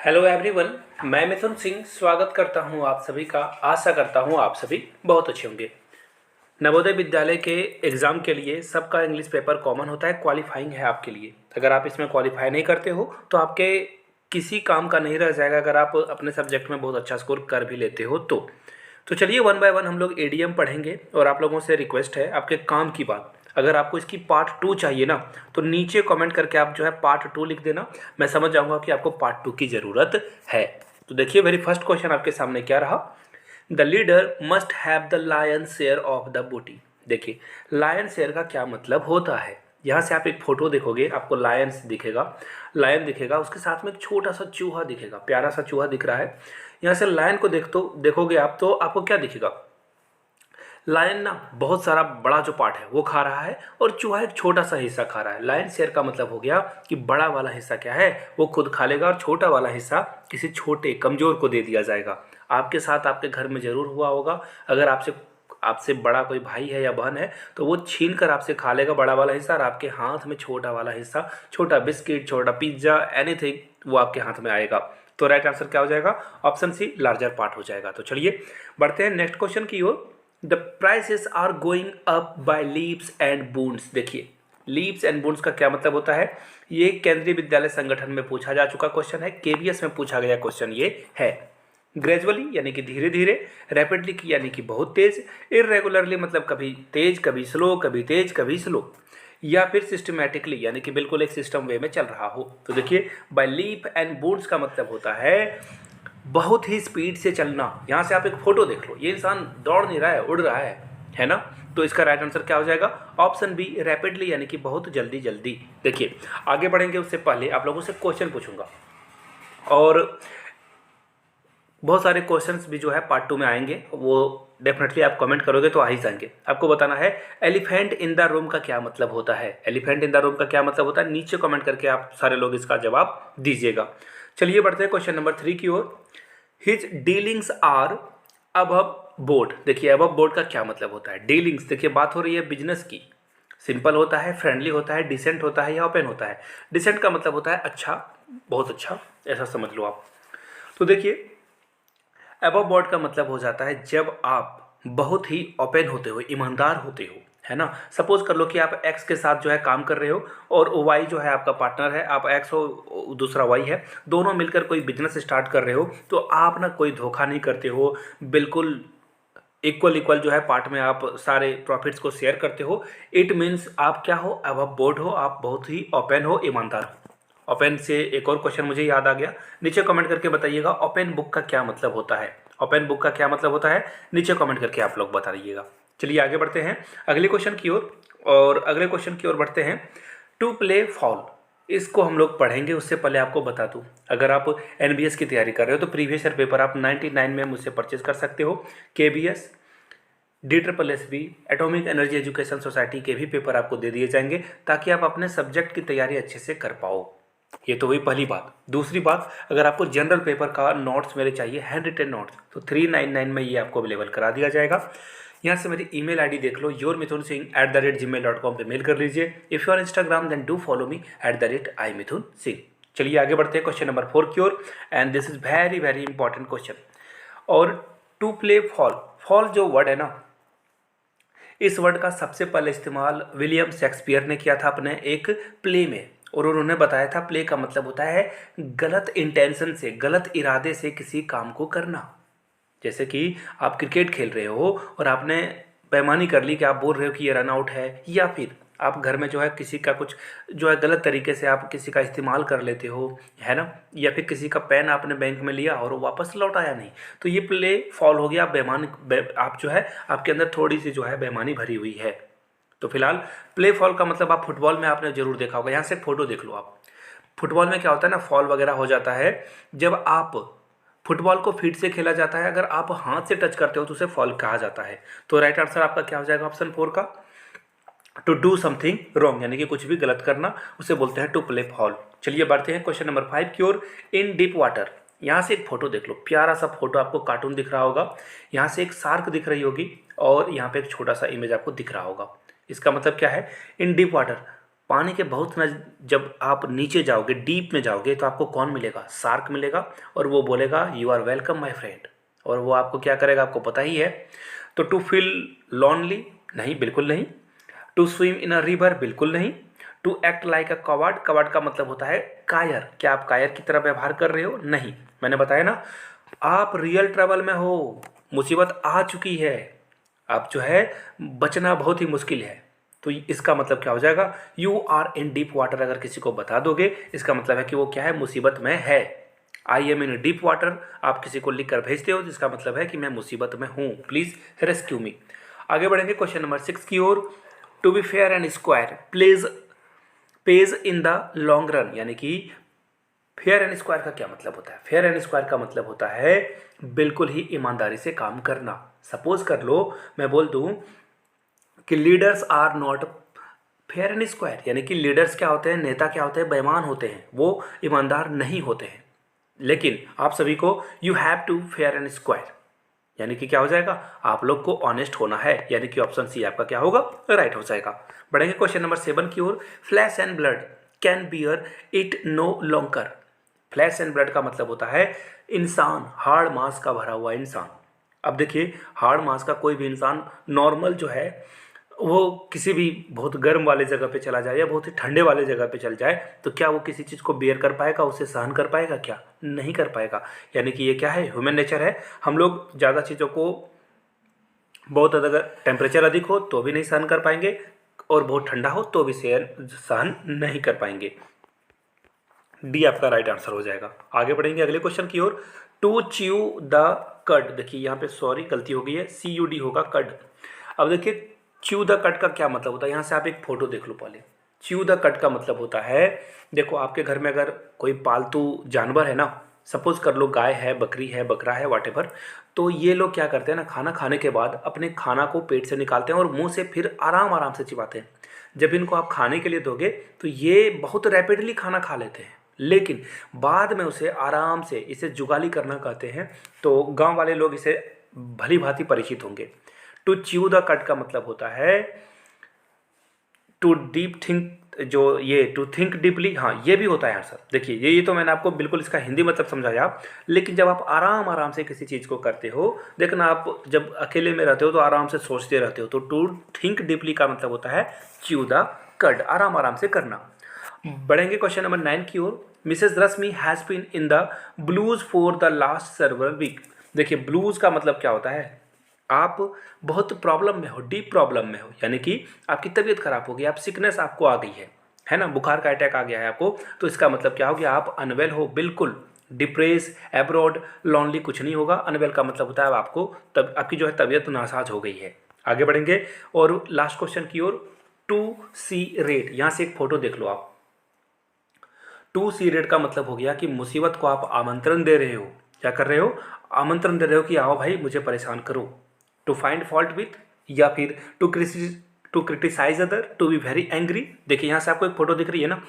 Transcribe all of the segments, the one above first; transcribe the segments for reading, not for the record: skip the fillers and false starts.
Hello everyone. मैं मिथुन सिंह स्वागत करता हूं आप सभी का। आशा करता हूं आप सभी बहुत अच्छे होंगे। नवोदय विद्यालय के एग्ज़ाम के लिए सबका इंग्लिश पेपर कॉमन होता है, क्वालिफाइंग है आपके लिए। अगर आप इसमें क्वालिफाई नहीं करते हो तो आपके किसी काम का नहीं रह जाएगा अगर आप अपने सब्जेक्ट में बहुत अच्छा स्कोर कर भी लेते हो तो चलिए वन बाय वन हम लोग एडीएम पढ़ेंगे। और आप लोगों से रिक्वेस्ट है, आपके काम की बात, अगर आपको इसकी पार्ट 2 चाहिए ना तो नीचे कमेंट करके आप जो है पार्ट 2 लिख देना। मैं समझ जाऊंगा कि आपको पार्ट 2 की ज़रूरत है। तो देखिए वेरी फर्स्ट क्वेश्चन आपके सामने क्या रहा। The leader must have the lion share of the booty. देखिए लायन शेयर का क्या मतलब होता है। यहाँ से आप एक फोटो देखोगे, आपको लायन दिखेगा, उसके साथ में एक छोटा सा चूहा दिखेगा, प्यारा सा चूहा दिख रहा है। यहाँ से लायन को देखोगे आप तो आपको क्या दिखेगा। लायन ना बहुत सारा बड़ा जो पार्ट है वो खा रहा है और चूहा एक छोटा सा हिस्सा खा रहा है। लायन शेयर का मतलब हो गया कि बड़ा वाला हिस्सा क्या है वो खुद खा लेगा और छोटा वाला हिस्सा किसी छोटे कमज़ोर को दे दिया जाएगा। आपके साथ आपके घर में ज़रूर हुआ होगा, अगर आपसे आपसे बड़ा कोई भाई है या बहन है तो वो छीन कर आपसे खा लेगा बड़ा वाला हिस्सा, और आपके हाथ में छोटा वाला हिस्सा, छोटा बिस्किट, छोटा पिज्ज़ा, एनीथिंग वो आपके हाथ में आएगा। तो राइट आंसर क्या हो जाएगा? ऑप्शन सी, लार्जर पार्ट हो जाएगा। तो चलिए बढ़ते हैं नेक्स्ट क्वेश्चन की ओर। The prices are going up by leaps and bounds. देखिए लीप्स एंड बूंड्स का क्या मतलब होता है, ये केंद्रीय विद्यालय संगठन में पूछा जा चुका क्वेश्चन है, केबीएस में पूछा गया क्वेश्चन ये है। ग्रेजुअली यानी कि धीरे धीरे, रैपिडली यानी कि बहुत तेज, इरेगुलरली मतलब कभी तेज कभी स्लो, कभी तेज कभी स्लो, या फिर सिस्टमैटिकली यानी कि बिल्कुल एक सिस्टम वे में चल रहा हो। तो देखिए बाय लीप एंड बूंड्स का मतलब होता है बहुत ही स्पीड से चलना। यहाँ से आप एक फोटो देख लो, ये इंसान दौड़ नहीं रहा है, उड़ रहा है ना। तो इसका राइट आंसर क्या हो जाएगा? ऑप्शन बी, रैपिडली यानी कि बहुत जल्दी जल्दी। देखिए आगे बढ़ेंगे उससे पहले आप लोगों से क्वेश्चन पूछूंगा, और बहुत सारे क्वेश्चंस भी जो है पार्ट 2 में आएंगे, वो डेफिनेटली आप कमेंट करोगे तो आ ही जाएंगे। आपको बताना है एलिफेंट इन द रूम का क्या मतलब होता है। एलिफेंट इन द रूम का क्या मतलब होता है, नीचे कमेंट करके आप सारे लोग इसका जवाब दीजिएगा। चलिए बढ़ते हैं क्वेश्चन नंबर 3 की ओर। His dealings are above board. देखिए अबव बोर्ड का क्या मतलब होता है। डीलिंग्स देखिए बात हो रही है बिजनेस की। सिंपल होता है, फ्रेंडली होता है, डिसेंट होता है या ओपन होता है। डिसेंट का मतलब होता है अच्छा, बहुत अच्छा, ऐसा समझ लो आप। तो देखिए अबव बोर्ड का मतलब हो जाता है जब आप बहुत ही ओपन होते हो, ईमानदार होते हो, है ना। सपोज कर लो कि आप एक्स के साथ जो है काम कर रहे हो और वाई जो है आपका पार्टनर है, आप एक्स हो दूसरा वाई है, दोनों मिलकर कोई बिजनेस स्टार्ट कर रहे हो तो आप ना कोई धोखा नहीं करते हो, बिल्कुल इक्वल इक्वल जो है पार्ट में आप सारे प्रॉफिट्स को शेयर करते हो। इट मीन्स आप क्या हो, अबव बोर्ड हो, आप बहुत ही ओपन हो, ईमानदार हो। ओपन से एक और क्वेश्चन मुझे याद आ गया, नीचे कमेंट करके बताइएगा ओपन बुक का क्या मतलब होता है। ओपन बुक का क्या मतलब होता है नीचे कमेंट करके आप लोग बता दीजिएगा। चलिए आगे बढ़ते हैं अगले क्वेश्चन की ओर, और अगले क्वेश्चन की ओर बढ़ते हैं। टू प्ले फॉल, इसको हम लोग पढ़ेंगे उससे पहले आपको बता दूं, अगर आप एनबीएस की तैयारी कर रहे हो तो प्रीवियस ईयर पेपर आप 99 में मुझसे परचेज कर सकते हो। KBS, DSSB, atomic energy education society के भी पेपर आपको दे दिए जाएंगे ताकि आप अपने सब्जेक्ट की तैयारी अच्छे से कर पाओ। ये तो हुई पहली बात। दूसरी बात, अगर आपको जनरल पेपर का नोट्स मेरे चाहिए, हैंड रिटन नोट्स, तो 399 में ये आपको अवेलेबल करा दिया जाएगा। यहाँ से मेरी ईमेल आईडी देख लो, yourmithunsinh@gmail.com पे मेल कर लीजिए। If you are Instagram then do follow me @imithunsingh। चलिए आगे बढ़ते हैं क्वेश्चन नंबर 4 की ओर, and this is very very important question. और टू प्ले फॉल, फॉल जो वर्ड है ना, इस वर्ड का सबसे पहले इस्तेमाल विलियम शेक्सपियर ने किया था अपने एक प्ले में, और उन्होंने बताया था प्ले का मतलब होता है गलत इंटेंशन से, गलत इरादे से किसी काम को करना। जैसे कि आप क्रिकेट खेल रहे हो और आपने बेईमानी कर ली कि आप बोल रहे हो कि ये रन आउट है, या फिर आप घर में जो है किसी का कुछ जो है गलत तरीके से आप किसी का इस्तेमाल कर लेते हो, है ना, या फिर किसी का पेन आपने बैंक में लिया और वो वापस लौट आया नहीं, तो ये प्ले फॉल हो गया। आप जो है आपके अंदर थोड़ी सी जो है बेईमानी भरी हुई है। तो फिलहाल प्ले फॉल का मतलब आप फुटबॉल में आपने जरूर देखा होगा। यहाँ से एक फोटो देख लो आप। फुटबॉल में क्या होता है ना, फॉल वगैरह हो जाता है जब आप फुटबॉल को फीट से खेला जाता है, अगर आप हाथ से टच करते हो तो उसे फॉल कहा जाता है। तो राइट आंसर आपका क्या हो जाएगा ऑप्शन 4 का, टू डू समथिंग रॉन्ग यानी कि कुछ भी गलत करना, उसे बोलते हैं टू प्ले फॉल। चलिए बढ़ते हैं क्वेश्चन नंबर 5 की ओर। इन डीप वाटर, यहाँ से एक फोटो देख लो, प्यारा सा फोटो, आपको कार्टून दिख रहा होगा। यहाँ से एक शार्क दिख रही होगी और यहाँ पे एक छोटा सा इमेज आपको दिख रहा होगा। इसका मतलब क्या है, इन डीप वाटर, पानी के बहुत जब आप नीचे जाओगे, डीप में जाओगे, तो आपको कौन मिलेगा? शार्क मिलेगा, और वो बोलेगा you are welcome my friend, और वो आपको क्या करेगा आपको पता ही है। तो टू फील लॉनली, नहीं, बिल्कुल नहीं। To swim in a river, बिल्कुल नहीं। To act like a coward, coward का मतलब होता है कायर, क्या आप कायर की तरह व्यवहार कर रहे हो? नहीं। मैंने बताया ना, आप रियल ट्रबल में हो, मुसीबत आ चुकी है, आप जो है बचना बहुत ही मुश्किल है, तो इसका मतलब क्या हो जाएगा? You are in deep water अगर किसी को बता दोगे, इसका मतलब है कि वो क्या है? मुसीबत में है। I am in deep water आप किसी को लिख कर भेजते हो, जिसका मतलब है कि मैं मुसीबत में हूँ, प्लीज़ रेस्क्यू मी। आगे बढ़ेंगे क्वेश्चन नंबर 6 की ओर। To be fair and square plays pays in the long run, यानी कि फेयर एंड स्क्वायर का क्या मतलब होता है? फेयर एंड स्क्वायर का मतलब होता है बिल्कुल ही ईमानदारी से काम करना। सपोज कर लो मैं बोल दूं कि leaders are not fair and square, यानी कि लीडर्स क्या होते हैं, नेता क्या होते हैं? बेईमान होते हैं, वो ईमानदार नहीं होते हैं। लेकिन आप सभी को you have to fair and square, यानी कि क्या हो जाएगा? आप लोग को ऑनेस्ट होना है, यानी कि ऑप्शन सी आपका क्या होगा? राइट हो जाएगा। बढ़ेंगे क्वेश्चन नंबर 7 की ओर। Flesh and blood can bear it no longer. Flesh and blood का मतलब होता है इंसान, हार्ड मांस का भरा हुआ इंसान। अब देखिए, हार्ड मांस का कोई भी इंसान नॉर्मल जो है, वो किसी भी बहुत गर्म वाले जगह पे चला जाए या बहुत ही ठंडे वाले जगह पे चल जाए, तो क्या वो किसी चीज़ को बेयर कर पाएगा? उसे सहन कर पाएगा? क्या नहीं कर पाएगा। यानी कि ये क्या है? ह्यूमन नेचर है। हम लोग ज़्यादा चीज़ों को, बहुत अगर टेम्परेचर अधिक हो तो भी नहीं सहन कर पाएंगे, और बहुत ठंडा हो तो भी सहन नहीं कर पाएंगे। डी आपका राइट आंसर हो जाएगा। आगे बढ़ेंगे अगले क्वेश्चन की ओर। टू च्यू द कड, देखिए यहाँ पे सॉरी गलती हो गई है, CUD होगा कड। अब देखिए च्यू द कट का क्या मतलब होता है, यहाँ से आप एक फोटो देख लो पहले। च्यू द कट का मतलब होता है, देखो आपके घर में अगर कोई पालतू जानवर है ना, सपोज कर लो गाय है, बकरी है, बकरा है, वॉटेवर, तो ये लोग क्या करते हैं ना, खाना खाने के बाद अपने खाना को पेट से निकालते हैं और मुंह से फिर आराम आराम से चिबाते हैं। जब इनको आप खाने के लिए दोगे तो ये बहुत रैपिडली खाना खा लेते हैं, लेकिन बाद में उसे आराम से, इसे जुगाली करना कहते हैं, तो गांव वाले लोग इसे भली भांति परिचित होंगे। टू च्यू द कट का मतलब होता है टू डीप थिंक, जो ये टू थिंक डीपली, हाँ ये भी होता है आंसर। देखिए ये तो मैंने आपको बिल्कुल इसका हिंदी मतलब समझाया, लेकिन जब आप आराम आराम से किसी चीज़ को करते हो, देखना आप जब अकेले में रहते हो तो आराम से सोचते रहते हो, तो टू थिंक डीपली का मतलब होता है च्यू द कड, आराम आराम से करना। बढ़ेंगे क्वेश्चन नंबर 9 की ओर। Mrs Rashmi has been in the blues for the last several week. देखिए ब्लूज का मतलब क्या होता है? आप बहुत प्रॉब्लम में हो, डीप प्रॉब्लम में हो, यानी कि आपकी तबीयत खराब हो गई, आप सिकनेस आपको आ गई है ना, बुखार का अटैक आ गया है आपको, तो इसका मतलब क्या हो गया? आप अनवेल हो, बिल्कुल डिप्रेस, एब्रॉड, लॉनली कुछ नहीं होगा। अनवेल का मतलब होता है आपको तब आपकी जो है तबीयत नासाज हो गई है। आगे बढ़ेंगे और लास्ट क्वेश्चन की ओर। टू सी रेट, यहाँ से एक फोटो देख लो आप। टू सी रेट का मतलब हो गया कि मुसीबत को आप आमंत्रण दे रहे हो। क्या कर रहे हो? आमंत्रण दे रहे हो कि आओ भाई मुझे परेशान करो। टू फाइंड फॉल्ट विथ, या फिर to criticise other, to be very angry. देखिए यहाँ से आपको एक फोटो दिख रही है ना,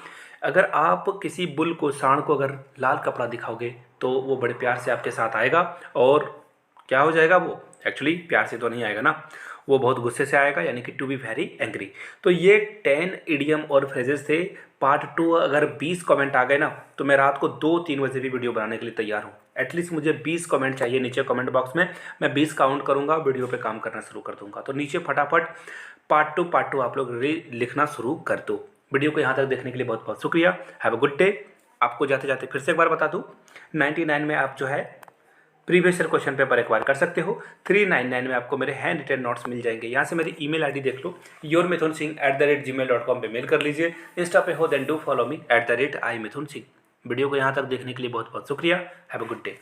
अगर आप किसी बुल को, सांड को अगर लाल कपड़ा दिखाओगे तो वो बड़े प्यार से आपके साथ आएगा, और क्या हो जाएगा? वो एक्चुअली प्यार से तो नहीं आएगा ना, वो बहुत गुस्से से आएगा, यानी कि टू बी वेरी एंग्री। तो ये 10 इडियम और फ्रेजेस थे। पार्ट 2 अगर 20 कमेंट आ गए ना, तो मैं रात को 2-3 बजे भी वीडियो बनाने के लिए तैयार हूँ। एटलीस्ट मुझे 20 कमेंट चाहिए नीचे कमेंट बॉक्स में, मैं 20 काउंट करूँगा, वीडियो पे काम करना शुरू कर दूँगा। तो नीचे फटाफट पार्ट टू आप लोग लिखना शुरू कर दो। वीडियो को यहाँ तक देखने के लिए बहुत बहुत शुक्रिया। Have a good day. आपको जाते जाते फिर से एक बार बता दूँ, 99 में आप जो है previous year question paper acquire कर सकते हो। 399 में आपको मेरे हैंड रिटन नोट्स मिल जाएंगे। यहाँ से मेरी ईमेल आईडी देख लो, yourmithunsingh@gmail.com पे मेल कर लीजिए। इंस्टा पे हो then do follow me @iMithunSingh। Video को यहाँ तक देखने के लिए बहुत बहुत शुक्रिया। Have a good day.